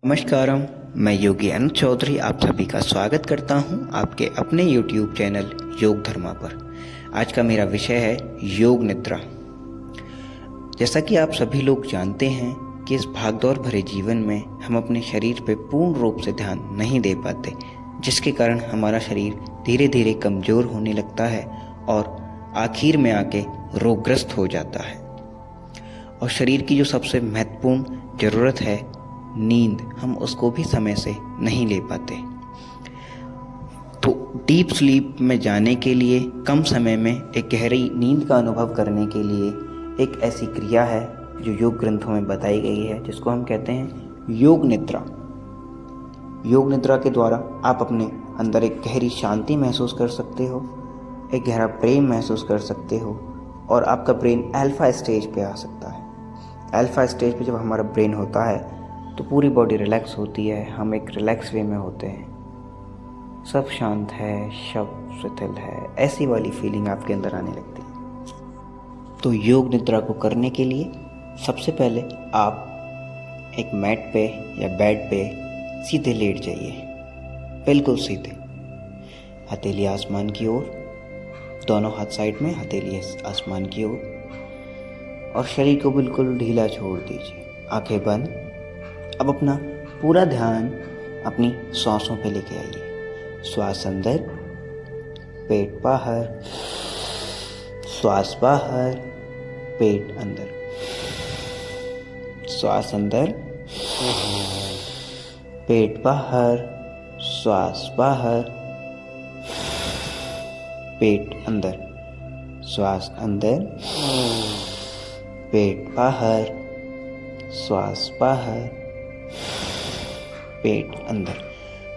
नमस्कारम। मैं योगी अनंत चौधरी आप सभी का स्वागत करता हूं आपके अपने YouTube चैनल योग धर्मा पर। आज का मेरा विषय है योग निद्रा। जैसा कि आप सभी लोग जानते हैं कि इस भागदौड़ भरे जीवन में हम अपने शरीर पर पूर्ण रूप से ध्यान नहीं दे पाते, जिसके कारण हमारा शरीर धीरे धीरे कमज़ोर होने लगता है और आखिर में आके रोगग्रस्त हो जाता है। और शरीर की जो सबसे महत्वपूर्ण ज़रूरत है नींद, हम उसको भी समय से नहीं ले पाते। तो डीप स्लीप में जाने के लिए, कम समय में एक गहरी नींद का अनुभव करने के लिए एक ऐसी क्रिया है जो योग ग्रंथों में बताई गई है, जिसको हम कहते हैं योग निद्रा। योग निद्रा के द्वारा आप अपने अंदर एक गहरी शांति महसूस कर सकते हो, एक गहरा प्रेम महसूस कर सकते हो और आपका ब्रेन अल्फा स्टेज पे आ सकता है। अल्फा स्टेज पे जब हमारा ब्रेन होता है तो पूरी बॉडी रिलैक्स होती है, हम एक रिलैक्स वे में होते हैं, सब शांत है, सब शिथिल है, ऐसी वाली फीलिंग आपके अंदर आने लगती है। तो योग निद्रा को करने के लिए सबसे पहले आप एक मैट पे या बेड पे सीधे लेट जाइए, बिल्कुल सीधे, हथेली आसमान की ओर, दोनों हाथ साइड में, हथेली आसमान की ओर, और शरीर को बिल्कुल ढीला छोड़ दीजिए, आंखें बंद। अब अपना पूरा ध्यान अपनी सांसों पे लेके आइए। श्वास अंदर, पेट बाहर, श्वास बाहर, पेट अंदर, श्वास अंदर, पेट बाहर, श्वास बाहर, पेट अंदर, श्वास अंदर, पेट बाहर, श्वास बाहर, पेट अंदर।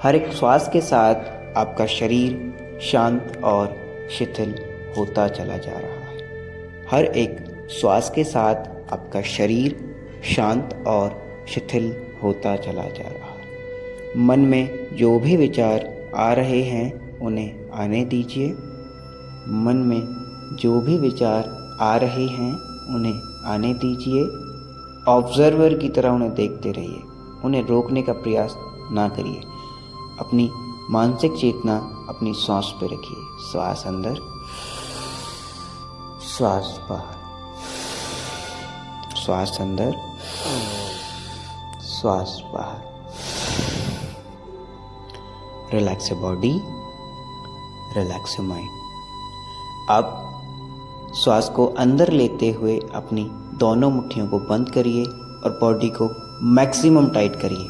हर एक श्वास के साथ आपका शरीर शांत और शिथिल होता चला जा रहा है। हर एक श्वास के साथ आपका शरीर शांत और शिथिल होता चला जा रहा है। मन में जो भी विचार आ रहे हैं उन्हें आने दीजिए। मन में जो भी विचार आ रहे हैं उन्हें आने दीजिए। ऑब्जर्वर की तरह उन्हें देखते रहिए, उन्हें रोकने का प्रयास ना करिए। अपनी मानसिक चेतना अपनी सांस पे रखिए। श्वास अंदर, श्वास बाहर, श्वास अंदर, श्वास बाहर। Relax body, relax mind. अब श्वास को अंदर लेते हुए अपनी दोनों मुट्ठियों को बंद करिए और बॉडी को मैक्सिमम टाइट करिए,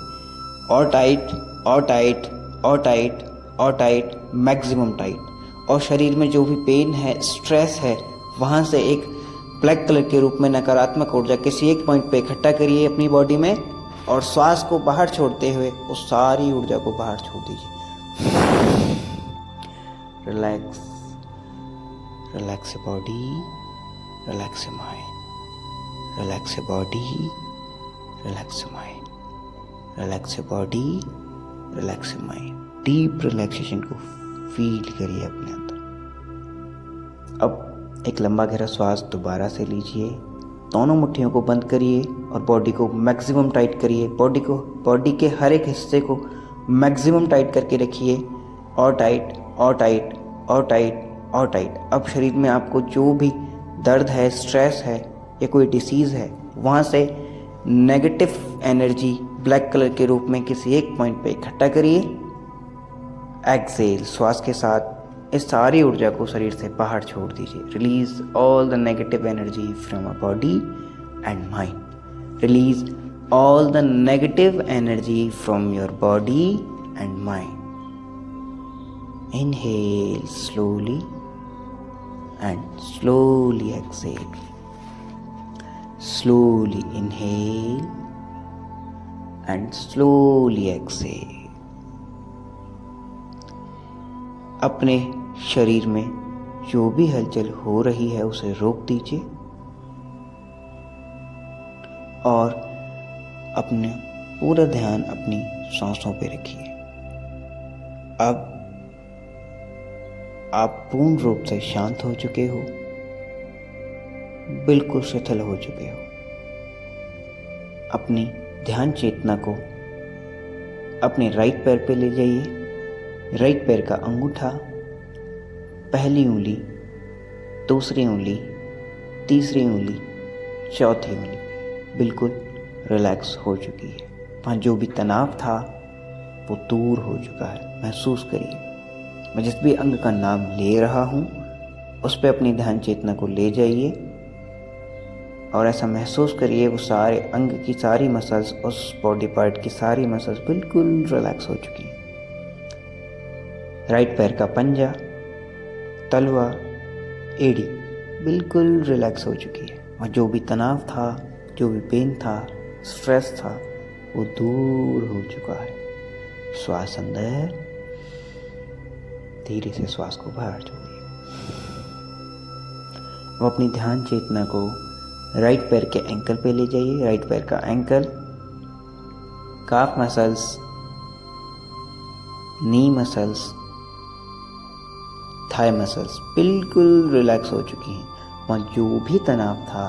और टाइट और टाइट और टाइट और टाइट, मैक्सिमम टाइट। और शरीर में जो भी पेन है, स्ट्रेस है, वहाँ से एक ब्लैक कलर के रूप में नकारात्मक ऊर्जा किसी एक पॉइंट पे इकट्ठा करिए अपनी बॉडी में, और श्वास को बाहर छोड़ते हुए उस सारी ऊर्जा को बाहर छोड़ दीजिए। Relax, relax body, relax mind, relax body, relax mind, relax body, relax mind. Deep relaxation को फील करिए अपने अंदर। अब एक लंबा गहरा श्वास दोबारा से लीजिए, दोनों मुट्ठियों को बंद करिए और बॉडी को मैक्सिमम टाइट करिए। बॉडी के हर एक हिस्से को मैक्सिमम टाइट करके रखिए, और टाइट और टाइट और टाइट और टाइट। अब शरीर में आपको जो भी दर्द है, स्ट्रेस है या कोई डिसीज़ है, वहाँ से नेगेटिव एनर्जी ब्लैक कलर के रूप में किसी एक पॉइंट पे इकट्ठा करिए। एक्सेल, श्वास के साथ इस सारी ऊर्जा को शरीर से बाहर छोड़ दीजिए। Release all the negative energy from a body and mind. Release all the negative energy from your body and mind. Inhale slowly and slowly exhale. Slowly inhale and slowly exhale. अपने शरीर में जो भी हलचल हो रही है उसे रोक दीजिए और अपने पूरा ध्यान अपनी सांसों पे रखिए। अब आप पूर्ण रूप से शांत हो चुके हो, बिल्कुल शिथिल हो चुके हो। अपनी ध्यान चेतना को अपने राइट पैर पे ले जाइए। राइट पैर का अंगूठा, पहली उंगली, दूसरी उंगली, तीसरी उंगली, चौथी उंगली बिल्कुल रिलैक्स हो चुकी है। वहाँ जो भी तनाव था वो दूर हो चुका है। महसूस करिए। मैं जिस भी अंग का नाम ले रहा हूँ उस पर अपनी ध्यान चेतना को ले जाइए और ऐसा महसूस करिए वो सारे अंग की सारी मसल्स, उस बॉडी पार्ट की सारी मसल्स बिल्कुल रिलैक्स हो चुकी हैं। राइट पैर का पंजा, तलवा, एड़ी बिल्कुल रिलैक्स हो चुकी है और जो भी तनाव था, जो भी पेन था, स्ट्रेस था वो दूर हो चुका है। श्वास अंदर, धीरे से श्वास को बाहर छोड़िए। अब अपनी ध्यान चेतना को राइट पैर के एंकल पे ले जाइए। राइट पैर का एंकल, काफ मसल्स, नी मसल्स, थाई मसल्स बिल्कुल रिलैक्स हो चुकी हैं। वहाँ जो भी तनाव था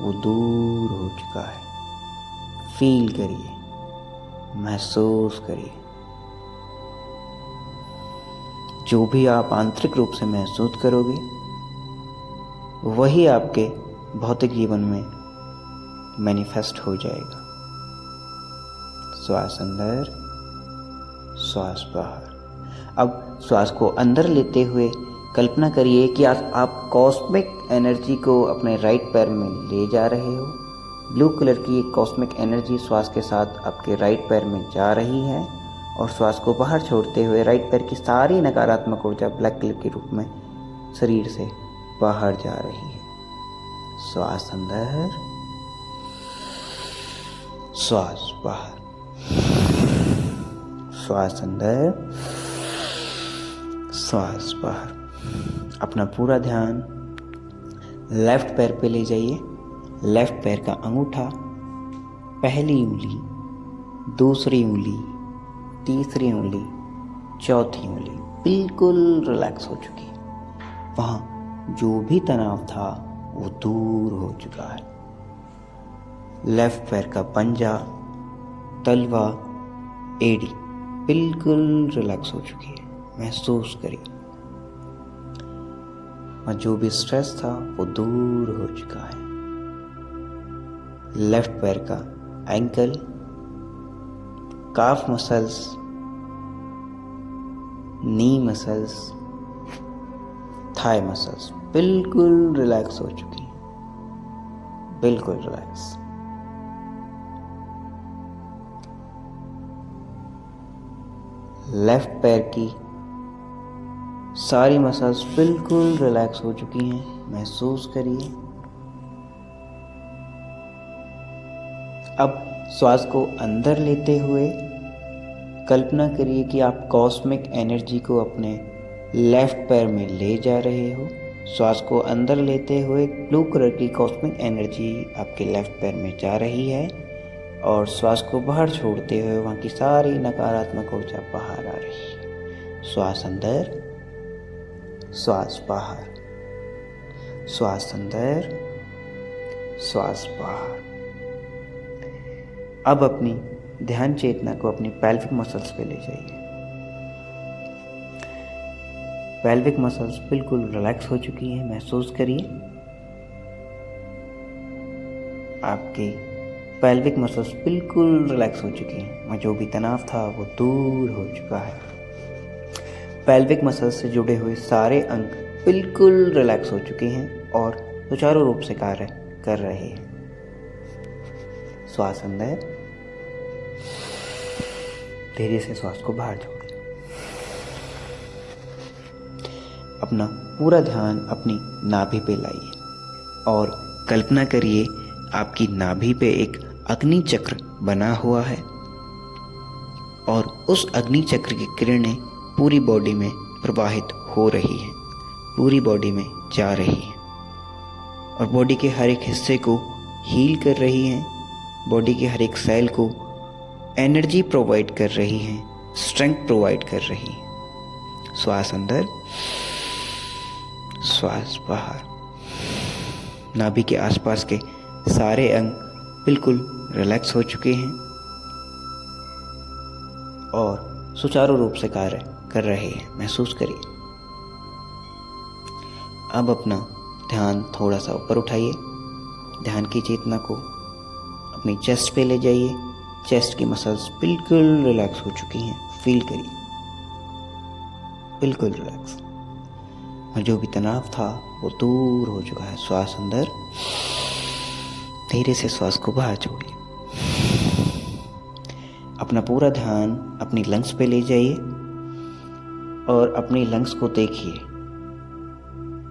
वो दूर हो चुका है। फील करिए, महसूस करिए। जो भी आप आंतरिक रूप से महसूस करोगे वही आपके भौतिक जीवन में मैनिफेस्ट हो जाएगा। श्वास अंदर, श्वास बाहर। अब श्वास को अंदर लेते हुए कल्पना करिए कि आप कॉस्मिक एनर्जी को अपने राइट पैर में ले जा रहे हो। ब्लू कलर की एक कॉस्मिक एनर्जी श्वास के साथ आपके राइट पैर में जा रही है और श्वास को बाहर छोड़ते हुए राइट पैर की सारी नकारात्मक ऊर्जा ब्लैक कलर के रूप में शरीर से बाहर जा रही है। श्वास अंदर, श्वास बाहर, श्वास अंदर, श्वास बाहर। अपना पूरा ध्यान लेफ्ट पैर पे ले जाइए। लेफ्ट पैर का अंगूठा, पहली उंगली, दूसरी उंगली, तीसरी उंगली, चौथी उंगली बिल्कुल रिलैक्स हो चुकी है। वहाँ जो भी तनाव था वो दूर हो चुका है। लेफ्ट पैर का पंजा, तलवा, एड़ी बिल्कुल रिलैक्स हो चुकी है। महसूस करिए। और जो भी स्ट्रेस था वो दूर हो चुका है। लेफ्ट पैर का एंकल, काफ मसल्स, नी मसल्स, थाई मसल्स बिल्कुल रिलैक्स हो चुकी हैं। बिल्कुल रिलैक्स। लेफ्ट पैर की सारी मसल्स बिल्कुल रिलैक्स हो चुकी हैं। महसूस करिए। अब श्वास को अंदर लेते हुए कल्पना करिए कि आप कॉस्मिक एनर्जी को अपने लेफ्ट पैर में ले जा रहे हो। श्वास को अंदर लेते हुए ब्लू कलर की कॉस्मिक एनर्जी आपके लेफ्ट पैर में जा रही है और श्वास को बाहर छोड़ते हुए वहाँ की सारी नकारात्मक ऊर्जा बाहर आ रही है। श्वास अंदर, श्वास बाहर, श्वास अंदर, श्वास बाहर। अब अपनी ध्यान चेतना को अपनी पेल्विक मसल्स पे ले जाइए। पेल्विक मसल्स बिल्कुल रिलैक्स हो चुकी हैं। महसूस करिए आपकी पेल्विक मसल्स बिल्कुल रिलैक्स हो चुकी हैं। वहाँ जो भी तनाव था वो दूर हो चुका है। पेल्विक मसल्स से जुड़े हुए सारे अंग बिल्कुल रिलैक्स हो चुके हैं और सुचारू रूप से कार्य कर रहे हैं। श्वास अंदर, धीरे से श्वास को बाहर छोड़िए। अपना पूरा ध्यान अपनी नाभि पे लाइए और कल्पना करिए आपकी नाभि पे एक अग्नि चक्र बना हुआ है और उस अग्नि चक्र की किरणें पूरी बॉडी में प्रवाहित हो रही हैं, पूरी बॉडी में जा रही हैं और बॉडी के हर एक हिस्से को हील कर रही हैं। बॉडी के हर एक सेल को एनर्जी प्रोवाइड कर रही हैं, स्ट्रेंथ प्रोवाइड कर रही हैं। श्वास अंदर, श्वास बाहर। नाभि के आसपास के सारे अंग बिल्कुल रिलैक्स हो चुके हैं। और सुचारू रूप से कार्य कर रहे हैं, महसूस करिए। अब अपना ध्यान थोड़ा सा ऊपर उठाइए। ध्यान की चेतना को अपनी चेस्ट पे ले जाइए। चेस्ट की मसल्स बिल्कुल रिलैक्स हो चुकी हैं, फील करिए, बिल्कुल रिलैक्स। और जो भी तनाव था वो दूर हो चुका है। श्वास अंदर, धीरे से श्वास को बाहर छोड़िए। अपना पूरा ध्यान अपनी लंग्स पे ले जाइए और अपनी लंग्स को देखिए।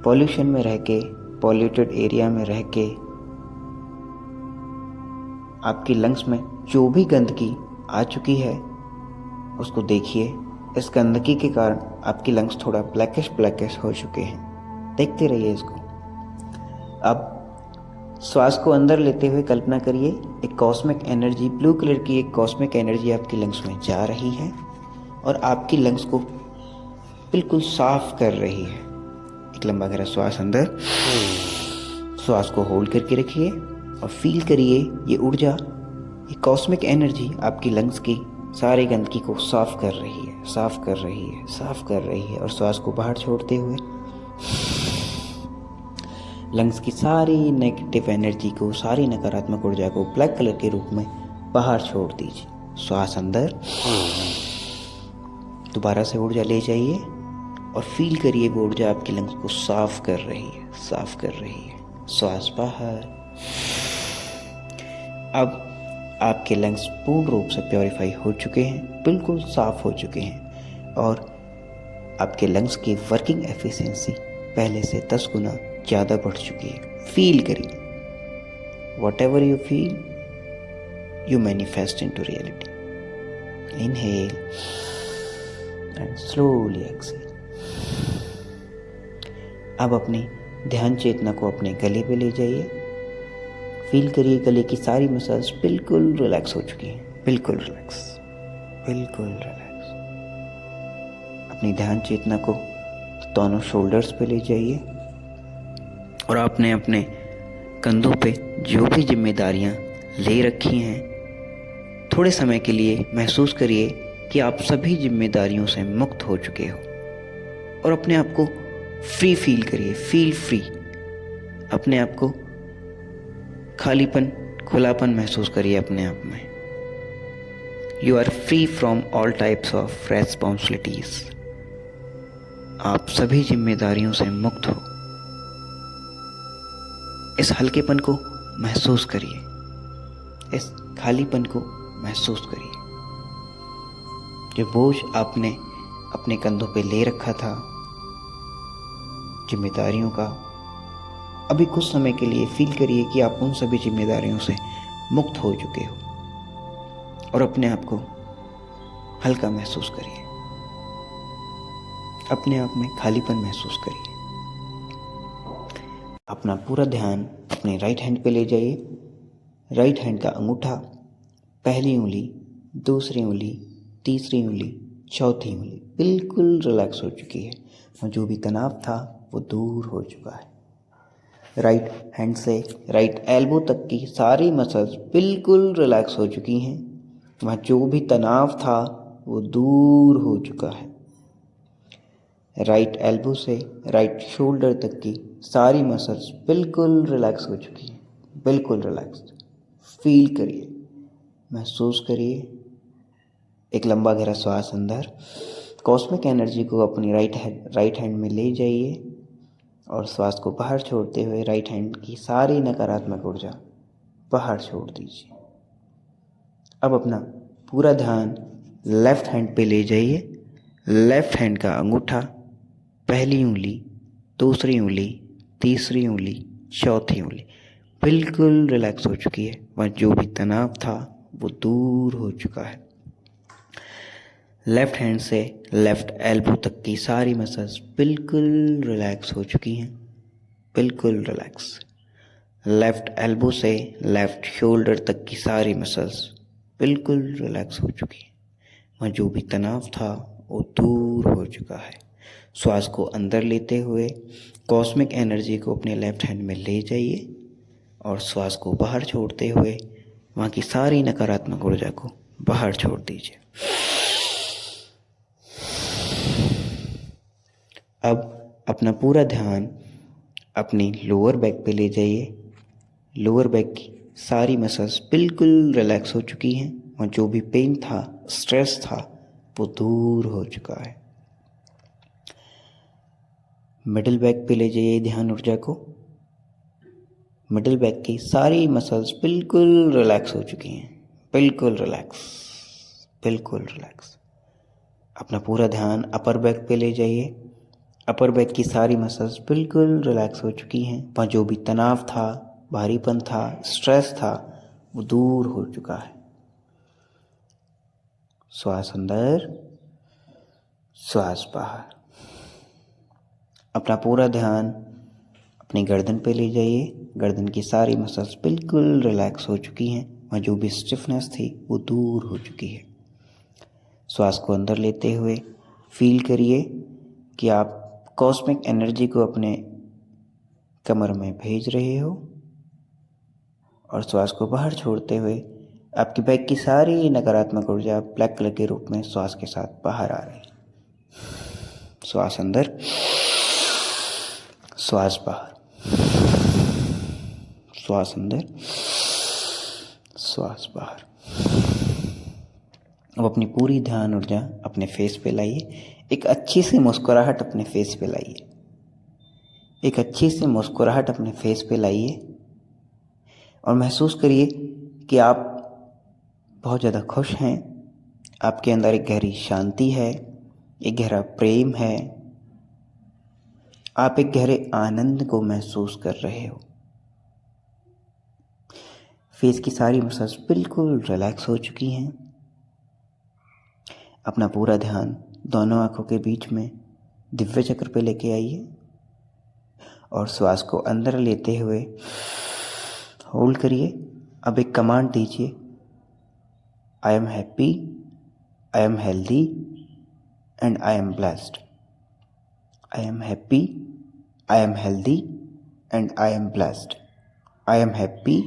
पॉल्यूशन में रह के, पॉल्यूटेड एरिया में रह के आपकी लंग्स में जो भी गंदगी आ चुकी है उसको देखिए। इस गंदगी के कारण आपकी लंग्स थोड़ा ब्लैकिश हो चुके हैं। देखते रहिए इसको। अब श्वास को अंदर लेते हुए कल्पना करिए एक कॉस्मिक एनर्जी, ब्लू कलर की एक कॉस्मिक एनर्जी आपकी लंग्स में जा रही है और आपकी लंग्स को बिल्कुल साफ कर रही है। एक लंबा गहरा श्वास अंदर, श्वास को होल्ड करके रखिए और फील करिए ये ऊर्जा, ये कॉस्मिक एनर्जी आपकी लंग्स की सारी गंदगी को साफ कर रही है, साफ कर रही है, साफ कर रही है। और श्वास को बाहर छोड़ते हुए लंग्स की सारी नेगेटिव एनर्जी को, सारी नकारात्मक ऊर्जा को ब्लैक कलर के रूप में बाहर छोड़ दीजिए। श्वास अंदर, दोबारा से ऊर्जा ले जाइए और फील करिए वो ऊर्जा आपकी लंग्स को साफ कर रही है, साफ कर रही है। श्वास बाहर। अब आपके लंग्स पूर्ण रूप से प्योरीफाई हो चुके हैं, बिल्कुल साफ हो चुके हैं और आपके लंग्स की वर्किंग एफिशिएंसी पहले से 10 गुना ज़्यादा बढ़ चुकी है। फील करिए। Whatever you feel, you manifest into reality. Inhale and slowly exhale. अब अपनी ध्यान चेतना को अपने गले पे ले जाइए। फील करिए गले की सारी मसल्स बिल्कुल रिलैक्स हो चुकी हैं, बिल्कुल रिलैक्स, बिल्कुल रिलैक्स। अपनी ध्यान चेतना को दोनों शोल्डर्स पे ले जाइए और आपने अपने कंधों पे जो भी जिम्मेदारियां ले रखी हैं, थोड़े समय के लिए महसूस करिए कि आप सभी जिम्मेदारियों से मुक्त हो चुके हो और अपने आप को फ्री फील करिए। Feel free. अपने आप को खालीपन, खुलापन महसूस करिए अपने आप में। You are free from all types of responsibilities. आप सभी जिम्मेदारियों से मुक्त हो। इस हल्केपन को महसूस करिए, इस खालीपन को महसूस करिए। जो बोझ आपने अपने कंधों पे ले रखा था जिम्मेदारियों का, अभी कुछ समय के लिए फील करिए कि आप उन सभी जिम्मेदारियों से मुक्त हो चुके हो और अपने आप को हल्का महसूस करिए। अपने आप में खालीपन महसूस करिए। अपना पूरा ध्यान अपने राइट हैंड पे ले जाइए। राइट हैंड का अंगूठा, पहली उंगली, दूसरी उंगली, तीसरी उंगली, चौथी उंगली बिल्कुल रिलैक्स हो चुकी है और जो भी तनाव था वो दूर हो चुका है। राइट हैंड से राइट एल्बो तक की सारी मसल्स बिल्कुल रिलैक्स हो चुकी हैं। वहाँ जो भी तनाव था वो दूर हो चुका है। राइट एल्बो से राइट शोल्डर तक की सारी मसल्स बिल्कुल रिलैक्स हो चुकी हैं, बिल्कुल रिलैक्स्ड। फील करिए, महसूस करिए। एक लंबा गहरा श्वास अंदर। कॉस्मिक एनर्जी को अपनी राइट हैंड में ले जाइए और श्वास को बाहर छोड़ते हुए राइट हैंड की सारी नकारात्मक ऊर्जा बाहर छोड़ दीजिए। अब अपना पूरा ध्यान लेफ्ट हैंड पे ले जाइए। लेफ्ट हैंड का अंगूठा, पहली उंगली, दूसरी उंगली, तीसरी उंगली, चौथी उंगली बिल्कुल रिलैक्स हो चुकी है। वह जो भी तनाव था वो दूर हो चुका है। लेफ्ट हैंड से लेफ्ट एल्बो तक की सारी मसल्स बिल्कुल रिलैक्स हो चुकी हैं, बिल्कुल रिलैक्स। लेफ्ट एल्बो से लेफ्ट शोल्डर तक की सारी मसल्स बिल्कुल रिलैक्स हो चुकी हैं। वहाँ जो भी तनाव था वो दूर हो चुका है। श्वास को अंदर लेते हुए कॉस्मिक एनर्जी को अपने लेफ्ट हैंड में ले जाइए और श्वास को बाहर छोड़ते हुए वहाँ की सारी नकारात्मक ऊर्जा को बाहर छोड़ दीजिए। अब अपना पूरा ध्यान अपनी लोअर बैक पे ले जाइए। लोअर बैक की सारी मसल्स बिल्कुल रिलैक्स हो चुकी हैं और जो भी पेन था, स्ट्रेस था, वो दूर हो चुका है। मिडिल बैक पे ले जाइए ध्यान ऊर्जा को। मिडिल बैक की सारी मसल्स बिल्कुल रिलैक्स हो चुकी हैं, बिल्कुल रिलैक्स, बिल्कुल रिलैक्स। अपना पूरा ध्यान अपर बैक पे ले जाइए। अपर बैक की सारी मसल्स बिल्कुल रिलैक्स हो चुकी हैं। वहाँ जो भी तनाव था, भारीपन था, स्ट्रेस था, वो दूर हो चुका है। श्वास अंदर, श्वास बाहर। अपना पूरा ध्यान अपनी गर्दन पे ले जाइए। गर्दन की सारी मसल्स बिल्कुल रिलैक्स हो चुकी हैं। वहाँ जो भी स्टिफनेस थी वो दूर हो चुकी है। श्वास को अंदर लेते हुए फील करिए कि आप कॉस्मिक एनर्जी को अपने कमर में भेज रहे हो और श्वास को बाहर छोड़ते हुए आपकी बैक की सारी नकारात्मक ऊर्जा ब्लैक कलर के रूप में श्वास के साथ बाहर आ रही है। श्वास अंदर, श्वास बाहर, श्वास अंदर, श्वास बाहर। अब अपनी पूरी ध्यान ऊर्जा अपने फेस पे लाइए। एक अच्छी सी मुस्कुराहट अपने फेस पे लाइए। एक अच्छी सी मुस्कुराहट अपने फेस पे लाइए और महसूस करिए कि आप बहुत ज़्यादा खुश हैं। आपके अंदर एक गहरी शांति है, एक गहरा प्रेम है। आप एक गहरे आनंद को महसूस कर रहे हो। फेस की सारी मसल्स बिल्कुल रिलैक्स हो चुकी हैं। अपना पूरा ध्यान दोनों आंखों के बीच में दिव्य चक्र पे लेके आइए और श्वास को अंदर लेते हुए होल्ड करिए। अब एक कमांड दीजिए, I am happy, I am healthy and I am blessed. I am happy, I am healthy and I am blessed. I am happy,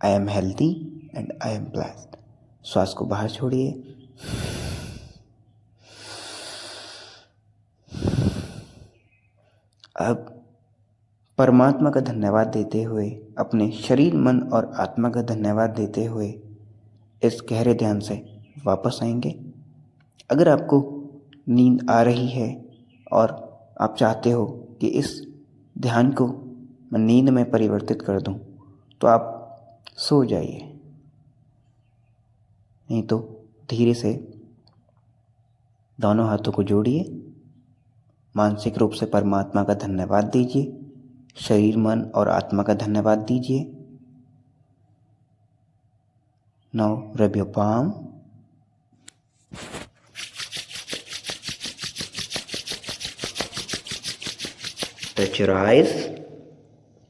I am healthy and I am blessed. श्वास को बाहर छोड़िए। अब परमात्मा का धन्यवाद देते हुए, अपने शरीर, मन और आत्मा का धन्यवाद देते हुए इस गहरे ध्यान से वापस आएंगे। अगर आपको नींद आ रही है और आप चाहते हो कि इस ध्यान को मैं नींद में परिवर्तित कर दूं, तो आप सो जाइए। नहीं तो धीरे से दोनों हाथों को जोड़िए, मानसिक रूप से परमात्मा का धन्यवाद दीजिए, शरीर, मन और आत्मा का धन्यवाद दीजिए। Now rub your palm. Touch your eyes,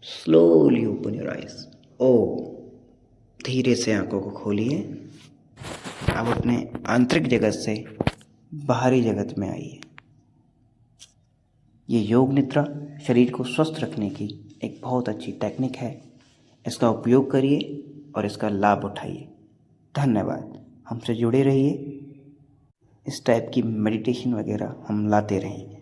slowly open your eyes. धीरे से आंखों को खोलिए। अब अपने आंतरिक जगत से बाहरी जगत में आइए। ये योग निद्रा शरीर को स्वस्थ रखने की एक बहुत अच्छी टेक्निक है। इसका उपयोग करिए और इसका लाभ उठाइए। धन्यवाद। हमसे जुड़े रहिए। इस टाइप की मेडिटेशन वगैरह हम लाते रहेंगे।